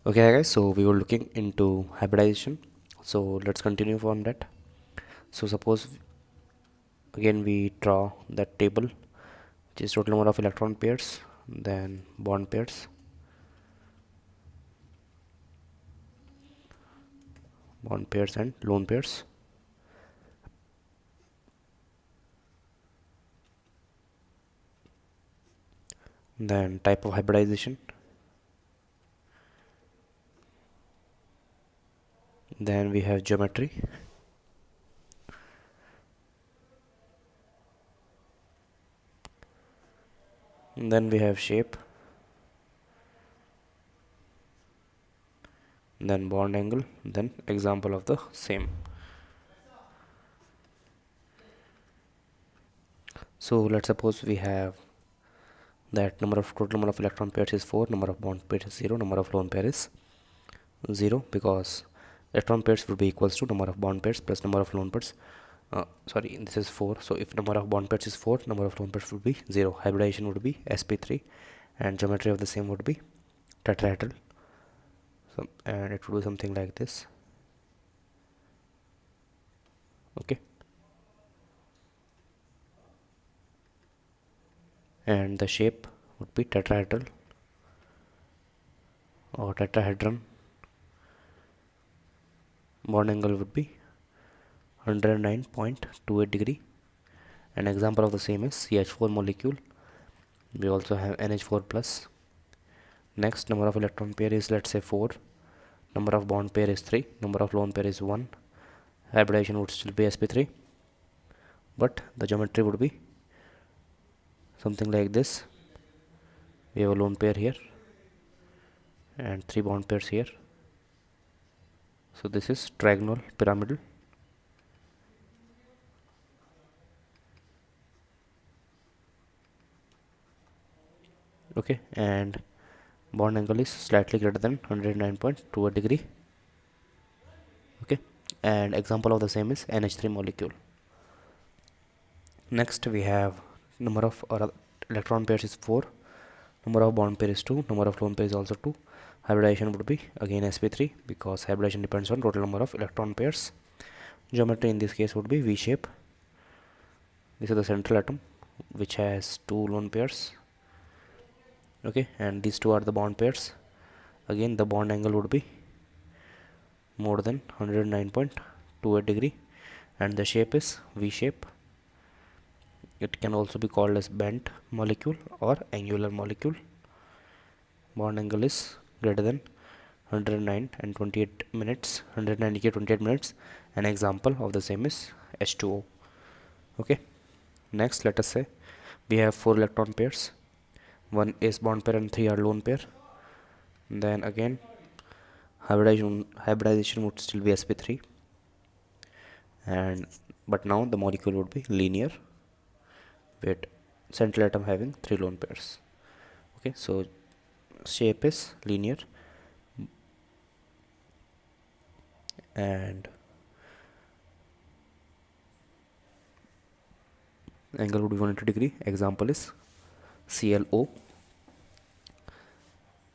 Okay guys, so we were looking into hybridization, so let's continue from that. So suppose again we draw that table, which is total number of electron pairs, then bond pairs and lone pairs. Then type of hybridization, then we have geometry, then we have shape, then bond angle, then example of the same. So let's suppose we have that total number of electron pairs is 4, number of bond pairs is 0, number of lone pair is 0, because electron pairs will be equals to number of bond pairs plus number of lone pairs. Sorry, this is 4, so if number of bond pairs is 4, number of lone pairs would be 0. Hybridization would be sp3, and geometry of the same would be tetrahedral. So, and it would be something like this. Okay, and the shape would be tetrahedral or tetrahedron. Bond angle would be 109.28 degree. An example of the same is CH4 molecule. We also have NH4 plus. Next, number of electron pair is, let's say, 4, number of bond pair is 3, number of lone pair is 1. Hybridization would still be sp3, but the geometry would be something like this. We have a lone pair here and 3 bond pairs here, so this is trigonal pyramidal. Okay, and bond angle is slightly greater than 109.28 degree. Okay, and example of the same is NH3 molecule. Next we have number of electron pairs is 4, number of bond pair is 2, number of lone pair is also 2. Hybridization would be again sp3, because hybridization depends on total number of electron pairs. Geometry in this case would be V shape. This is the central atom which has 2 lone pairs. Okay, and these two are the bond pairs. Again the bond angle would be more than 109.28 degree, and the shape is V shape. It can also be called as bent molecule or angular molecule. Bond angle is greater than 109 and 28 minutes, 198.28 minutes. An example of the same is H2O. Okay, next let us say we have 4 electron pairs, 1 is bond pair and 3 are lone pair. Then again hybridization would still be sp3, and but now the molecule would be linear with central atom having 3 lone pairs. Okay, so shape is linear, and angle would be 180 degree. Example is ClO,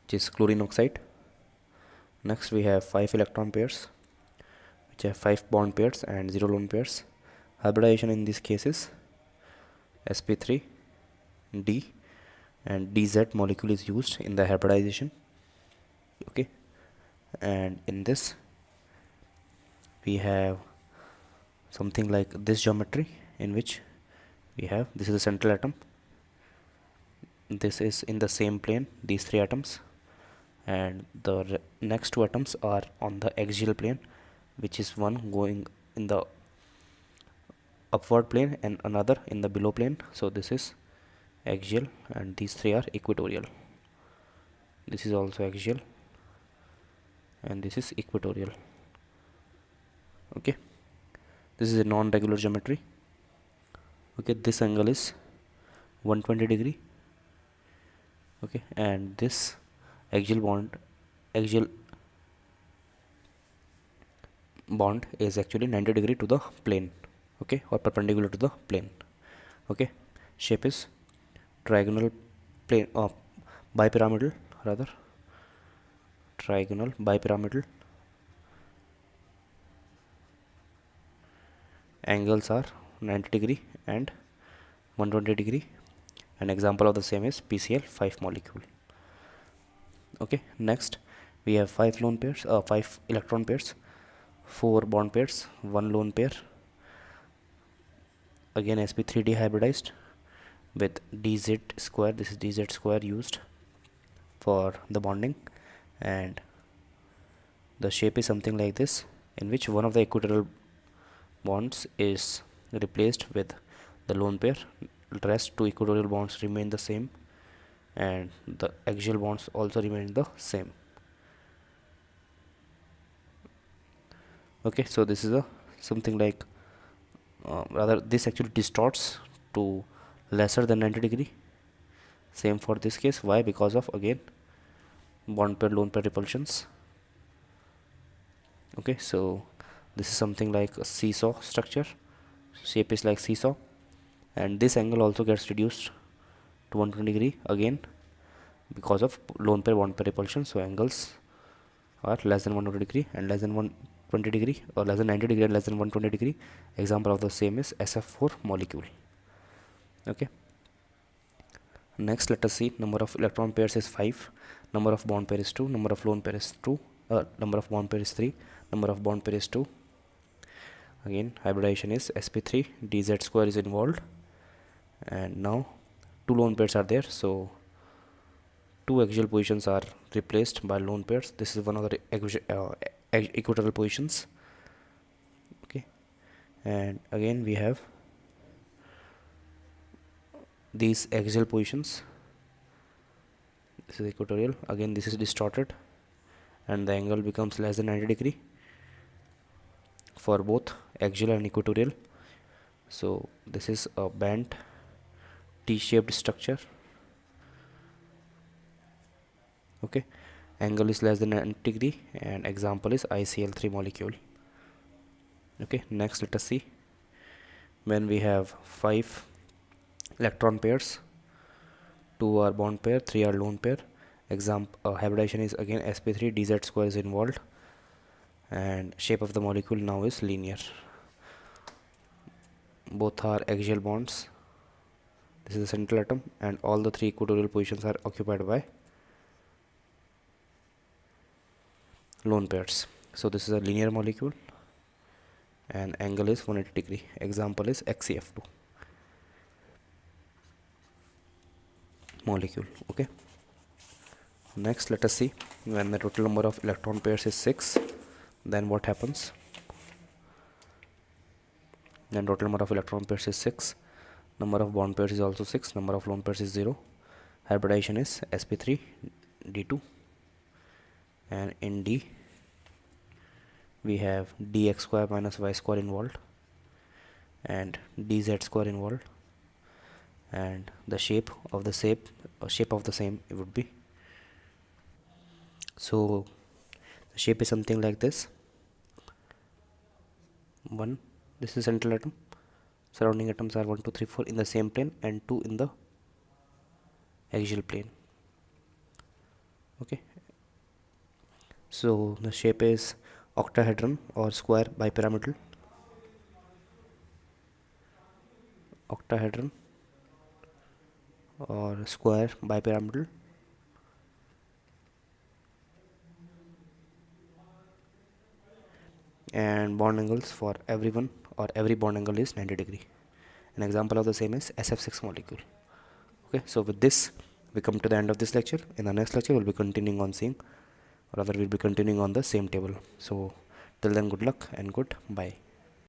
which is chlorine oxide. Next we have 5 electron pairs which have 5 bond pairs and 0 lone pairs. Hybridization in this case is sp3 D, and DZ molecule is used in the hybridization. Okay, and in this we have something like this geometry, in which we have, this is the central atom, this is in the same plane, these 3 atoms, and the next 2 atoms are on the axial plane, which is one going in the upward plane and another in the below plane. So this is axial, and these 3 are equatorial. This is also axial, and this is equatorial. Okay, this is a non-regular geometry. Okay, this angle is 120 degree. Okay, and this axial bond is actually 90 degree to the plane. Okay, or perpendicular to the plane. Okay, shape is trigonal plane, bipyramidal rather. trigonal, bipyramidal. Angles are 90 degree and 120 degree. An example of the same is PCl 5 molecule. Okay, next we have 5 lone pairs, 5 electron pairs, 4 bond pairs, 1 lone pair. Again sp3d hybridized with dz square. This is dz square used for the bonding, and the shape is something like this, in which one of the equatorial bonds is replaced with the lone pair. The rest 2 equatorial bonds remain the same, and the axial bonds also remain the same. Okay, so this is a something like rather this actually distorts to lesser than 90 degree. Same for this case. Why? Because of again bond pair lone pair repulsions. Okay, so this is something like a seesaw structure. Shape is like seesaw, and this angle also gets reduced to 120 degree again because of lone pair bond pair repulsion. So angles are less than 120 degree and less than 120 degree, or less than 90 degree and less than 120 degree. Example of the same is SF4 molecule. Okay, next let us see. Number of electron pairs is 5, number of bond pair is 2, number of lone pair is 2, number of bond pair is 3, number of bond pair is 2. Again hybridization is sp3, dz square is involved, and now 2 lone pairs are there, so 2 axial positions are replaced by lone pairs. This is one of the equatorial positions. Okay, and again we have these axial positions. This is equatorial. Again this is distorted, and the angle becomes less than 90 degree for both axial and equatorial. So this is a bent T-shaped structure. Okay, angle is less than 90 degree, and example is ICl3 molecule. Okay, next let us see. When we have 5 electron pairs, 2 are bond pair, 3 are lone pair. Hybridization is again sp3, dz square is involved, and shape of the molecule now is linear. Both are axial bonds. This is the central atom, and all the 3 equatorial positions are occupied by lone pairs. So this is a linear molecule, and angle is 180 degree. Example is XCF2 molecule. Okay, next let us see. When the total number of electron pairs is 6, then what happens? Then total number of electron pairs is 6, number of bond pairs is also 6, number of lone pairs is 0. Hybridization is sp3 d2, and in D we have dx square minus y square involved and dz square involved, and the shape of the same it would be. So the shape is something like this. This is central atom. Surrounding atoms are 1 2 3 4 in the same plane, and 2 in the axial plane. Okay, so the shape is octahedron or square bipyramidal. Octahedron or square bipyramidal. And bond angles for everyone or every bond angle is 90 degree. An example of the same is SF6 molecule. Okay, so with this we come to the end of this lecture. In the next lecture we'll be continuing on seeing, or rather we'll be continuing on the same table. So till then, good luck and goodbye.